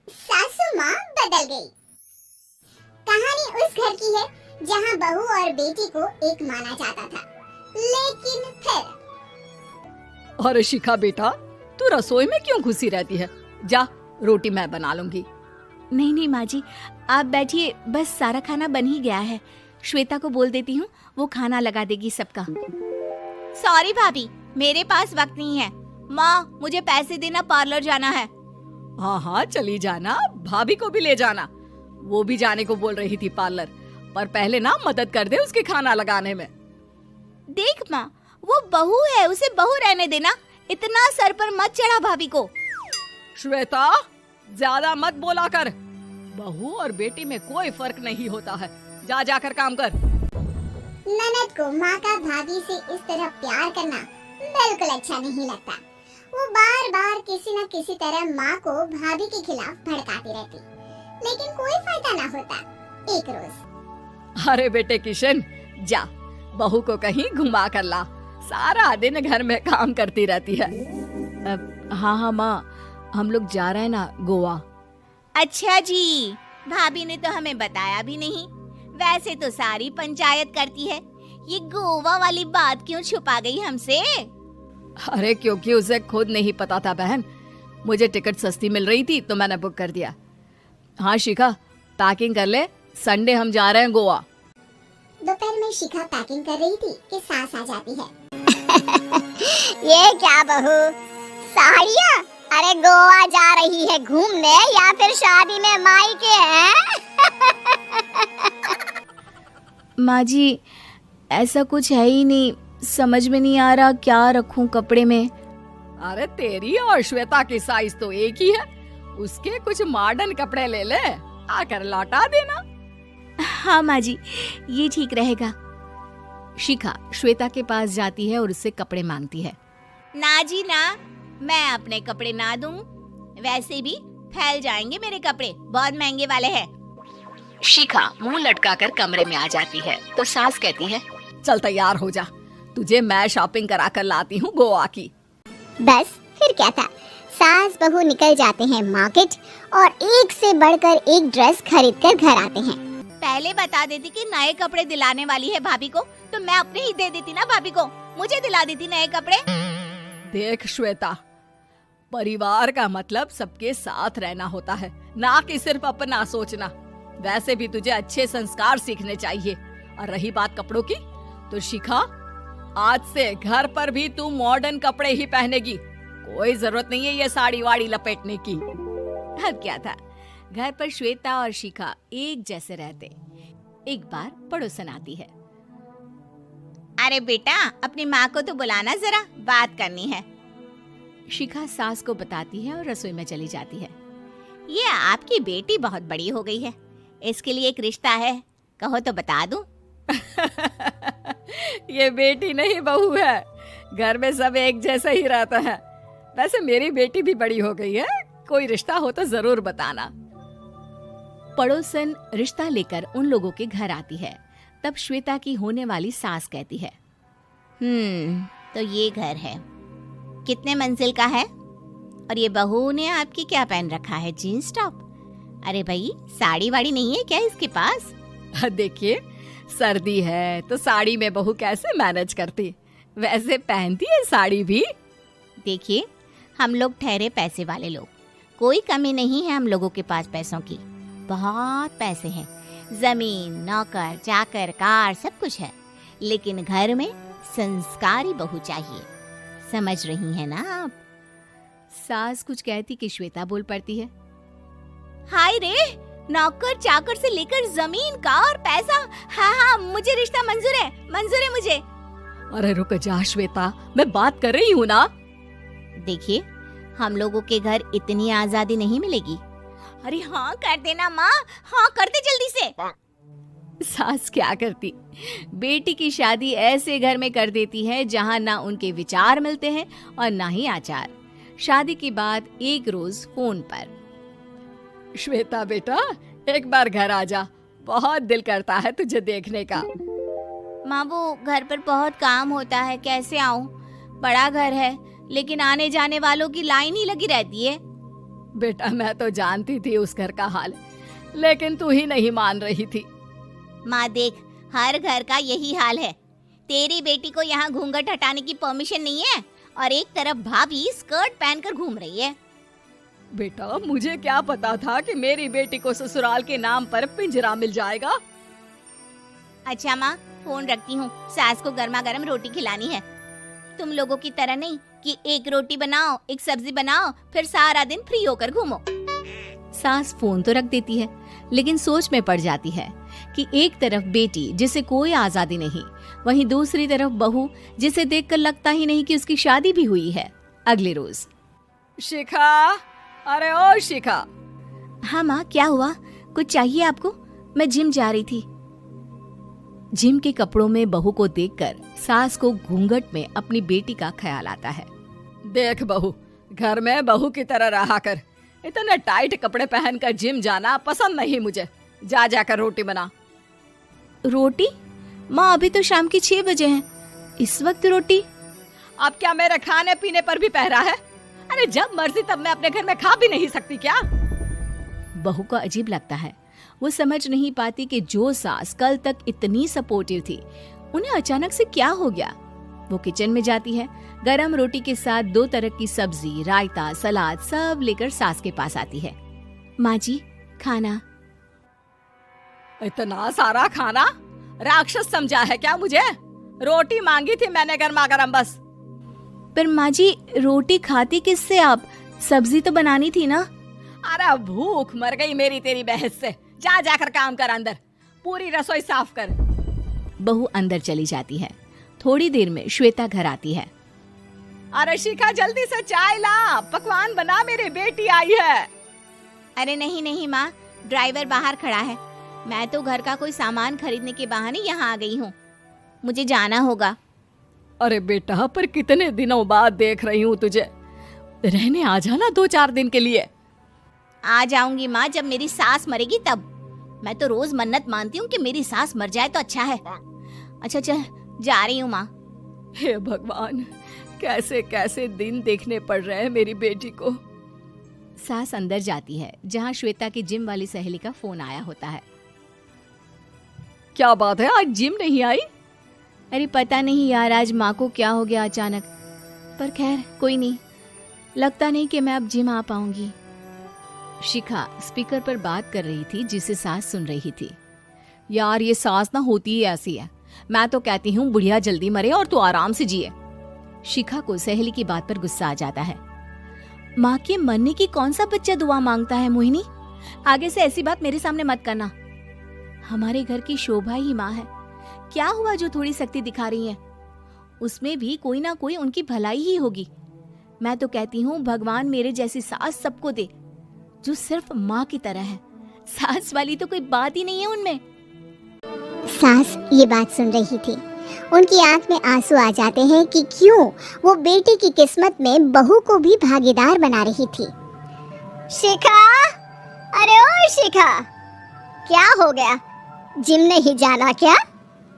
सासू माँ बदल गई। कहानी उस घर की है जहाँ बहू और बेटी को एक माना जाता था, लेकिन फिर अरे शिखा बेटा, तू रसोई में क्यों घुसी रहती है? जा, रोटी मैं बना लूंगी। नहीं नहीं माँ जी, आप बैठिए, बस सारा खाना बन ही गया है। श्वेता को बोल देती हूँ, वो खाना लगा देगी सबका। सॉरी भाभी, मेरे पास वक्त नहीं है। माँ, मुझे पैसे देना, पार्लर जाना है। हाँ हाँ चली जाना, भाभी को भी ले जाना। वो भी जाने को बोल रही थी पार्लर, पर पहले ना मदद कर दे उसके खाना लगाने में। देख माँ, वो बहू है, उसे बहू रहने देना। इतना सर पर मत चढ़ा भाभी को। श्वेता, ज्यादा मत बोला कर। बहू और बेटी में कोई फर्क नहीं होता है। जा जाकर काम कर। ननद को माँ का भाभी से इस तरह प्यार करना बिल्कुल अच्छा नहीं लगता। वो बार बार किसी न किसी तरह माँ को भाभी के खिलाफ भड़काती रहती, लेकिन कोई फायदा ना होता। एक रोज, अरे बेटे किशन, जा बहू को कहीं घुमा कर ला। सारा दिन घर में काम करती रहती है। हाँ हाँ माँ, हम लोग जा रहे हैं ना गोवा। अच्छा जी, भाभी ने तो हमें बताया भी नहीं। वैसे तो सारी पंचायत करती है, ये गोवा वाली बात क्यों छुपा गई हमसे? अरे क्योंकि उसे खुद नहीं पता था बहन। मुझे टिकट सस्ती मिल रही थी तो मैंने बुक कर दिया। हाँ शिखा, पैकिंग कर ले, संडे हम जा रहे हैं गोवा। दोपहर में शिखा पैकिंग कर रही थी कि सास आ जाती है। ये क्या बहू, साड़ियाँ? अरे गोवा जा रही है घूमने या फिर शादी में मायके हैं? माँ जी, ऐसा कुछ है ही नहीं, समझ में नहीं आ रहा क्या रखूं कपड़े में। अरे तेरी और श्वेता की साइज तो एक ही है। उसके कुछ मॉडर्न कपड़े ले ले, आकर लौटा देना। हाँ माँ जी, ये ठीक रहेगा। शिखा श्वेता के पास जाती है और उससे कपड़े मांगती है। ना जी ना, मैं अपने कपड़े ना दूं। वैसे भी फैल जाएंगे मेरे कपड़े, बहुत महंगे वाले हैं। शिखा मुंह लटकाकर कमरे में आ जाती है तो सास कहती है, चल तैयार हो जा, तुझे मैं शॉपिंग करा कर लाती हूँ गोवा की। बस फिर क्या था, सास बहू निकल जाते हैं मार्केट और एक से बढ़कर एक ड्रेस खरीद कर घर आते हैं। पहले बता देती कि नए कपड़े दिलाने वाली है भाभी को, तो मैं अपने ही दे देती ना भाभी को, मुझे दिला देती नए कपड़े। देख श्वेता, परिवार का मतलब सबके साथ रहना होता है, ना कि सिर्फ अपना सोचना। वैसे भी तुझे अच्छे संस्कार सीखने चाहिए। और रही बात कपड़ों की, तो शिखा, आज से घर पर भी तू मॉडर्न कपड़े ही पहनेगी। कोई जरूरत नहीं है ये साड़ी वाड़ी लपेटने की। अब क्या था, घर पर श्वेता और शिखा एक जैसे रहते। एक बार पड़ोसन आती है। अरे बेटा, अपनी माँ को तो बुलाना जरा, बात करनी है। शिखा सास को बताती है और रसोई में चली जाती है। ये आपकी बेटी बहुत बड़ी हो गई है, इसके लिए एक रिश्ता है, कहो तो बता दूं। ये बेटी नहीं बहू है, घर में सब एक जैसा ही रहता है। वैसे मेरी बेटी भी बड़ी हो गई है, कोई रिश्ता हो तो जरूर बताना। पड़ोसन रिश्ता लेकर उन लोगों के घर आती है। तब श्वेता की होने वाली सास कहती है, तो ये घर है, कितने मंजिल का है? और ये बहू ने आपकी क्या पहन रखा है, जीन्स टॉप? अरे भाई, साड़ी वाड़ी नहीं है क्या इसके पास? देखिए, सर्दी है तो साड़ी में बहू कैसे मैनेज करती, वैसे पहनती है साड़ी भी। देखिए, हम लोग ठहरे पैसे वाले लोग, कोई कमी नहीं है हम लोगों के पास पैसों की, बहुत पैसे हैं, जमीन, नौकर चाकर, कार, सब कुछ है, लेकिन घर में संस्कारी बहू चाहिए। समझ रही हैं ना आप? सास कुछ कहती कि श्वेता बोल पड़ती है, हाय रे, नौकर चाकर से लेकर जमीन, कार, पैसा, हाँ हाँ मुझे रिश्ता मंजूर है मुझे। अरे रुक जा श्वेता, मैं बात कर रही हूँ ना। देखिए, हम लोगों के घर इतनी आजादी नहीं मिलेगी। अरे हाँ कर देना माँ, हाँ कर दे जल्दी से। सास क्या करती, बेटी की शादी ऐसे घर में कर देती है जहाँ ना उनके विचार मिलते हैं और ना ही आचार। शादी के बाद एक रोज फोन पर, श्वेता बेटा, एक बार घर आ जा, बहुत दिल करता है तुझे देखने का। माँ, वो घर पर बहुत काम होता है, कैसे आऊँ? बड़ा घर है, लेकिन आने जाने वालों की लाइन ही लगी रहती है। बेटा मैं तो जानती थी उस घर का हाल, लेकिन तू ही नहीं मान रही थी। माँ देख, हर घर का यही हाल है। तेरी बेटी को यहाँ घूंघट हटाने की परमिशन नहीं है और एक तरफ भाभी स्कर्ट पहनकर घूम रही है। बेटा मुझे क्या पता था कि मेरी बेटी को ससुराल के नाम पर पिंजरा मिल जाएगा। अच्छा माँ, फोन रखती हूँ, सास को गर्मा गर्म रोटी खिलानी है। तुम लोगों की तरह नहीं कि एक रोटी बनाओ, एक सब्जी बनाओ, फिर सारा दिन फ्री होकर घूमो। सास फोन तो रख देती है, लेकिन सोच में पड़ जाती है कि एक तरफ बेटी जिसे कोई आजादी नहीं, वहीं दूसरी तरफ बहू जिसे देखकर लगता ही नहीं कि उसकी शादी भी हुई है। अगले रोज। शिखा, अरे ओ शिखा। हाँ माँ, क्या हुआ? कुछ चाहिए आपको? मैं जिम जा रही थी। जिम के कपड़ों में बहू को देखकर सास को घूंघट में अपनी बेटी का ख्याल आता है। देख बहू, घर में बहू की तरह रहा कर। इतने टाइट कपड़े पहनकर जिम जाना पसंद नहीं मुझे। जा जाकर रोटी बना। रोटी? माँ अभी तो शाम के 6 बजे हैं, इस वक्त रोटी? अब क्या मेरे खाने पीने पर भी पहरा है? अरे जब मर्जी तब मैं अपने घर में खा भी नहीं सकती क्या? बहू को अजीब लगता है। वो समझ नहीं पाती कि जो सास कल तक इतनी सपोर्टिव थी, उन्हें अचानक से क्या हो गया। वो किचन में जाती है, गरम रोटी के साथ 2 तरह की सब्जी, रायता, सलाद सब लेकर सास के पास आती है। माँ जी, खाना। इतना सारा खाना? राक्षस समझा है क्या मुझे? रोटी मांगी थी मैंने गर्मा गर्म बस। पर माँ जी, रोटी खाती किससे आप? सब्जी तो बनानी थी ना। अरे भूख मर गई मेरी तेरी बहस से। जा जाकर काम कर, अंदर पूरी रसोई साफ कर। बहू अंदर चली जाती है। थोड़ी देर में श्वेता घर आती है। अरे शिखा जल्दी से चाय ला, पकवान बना, मेरी बेटी आई है। अरे नहीं नहीं माँ, ड्राइवर बाहर खड़ा है। मैं तो घर का कोई सामान खरीदने के बहाने यहाँ आ गई हूँ, मुझे जाना होगा। अरे बेटा, पर कितने दिनों बाद देख रही हूँ तुझे, रहने आ जाना 2-4 दिन के लिए। आ जाऊंगी माँ, जब मेरी सास मरेगी तब। मैं तो रोज मन्नत मानती हूँ कि मेरी सास मर जाए तो अच्छा है। अच्छा चल, जा रही हूँ माँ। हे भगवान, कैसे कैसे दिन देखने पड़ रहे हैं मेरी बेटी को। सास अंदर जाती है, जहाँ श्वेता की जिम वाली सहेली का फोन आया होता है। क्या बात है, आज जिम नहीं आई? अरे पता नहीं यार, आज माँ को क्या हो गया अचानक। पर खैर कोई नहीं, लगता नहीं कि मैं अब जिम आ पाऊंगी। शिखा स्पीकर पर बात कर रही थी, जिसे सास सुन रही थी। यार ये सास ना होती ही ऐसी है। मैं तो कहती हूँ बुढ़िया जल्दी मरे और तू आराम से जिए। शिखा को सहेली की बात पर गुस्सा आ जाता है। माँ के मरने की कौन सा बच्चा दुआ मांगता है मोहिनी? आगे से ऐसी बात मेरे सामने मत करना। हमारे घर की शोभा ही माँ है। क्या हुआ जो थोड़ी सख्ती दिखा रही है? उसमें भी कोई ना कोई उनकी भलाई ही होगी। मैं तो कहती हूँ भगवान मेरे जैसी सास सबको दे, जो सिर्फ माँ की तरह है। सास वाली तो कोई बात ही नहीं है उनमें। सास ये बात सुन रही थी। उनकी आंख में आंसू आ जाते हैं कि क्यों वो बेटी की किस्मत में बहू को भी भागीदार बना रही थी। शिखा, अरे ओ शिखा, क्या हो गया? जिम नहीं जाना क्या?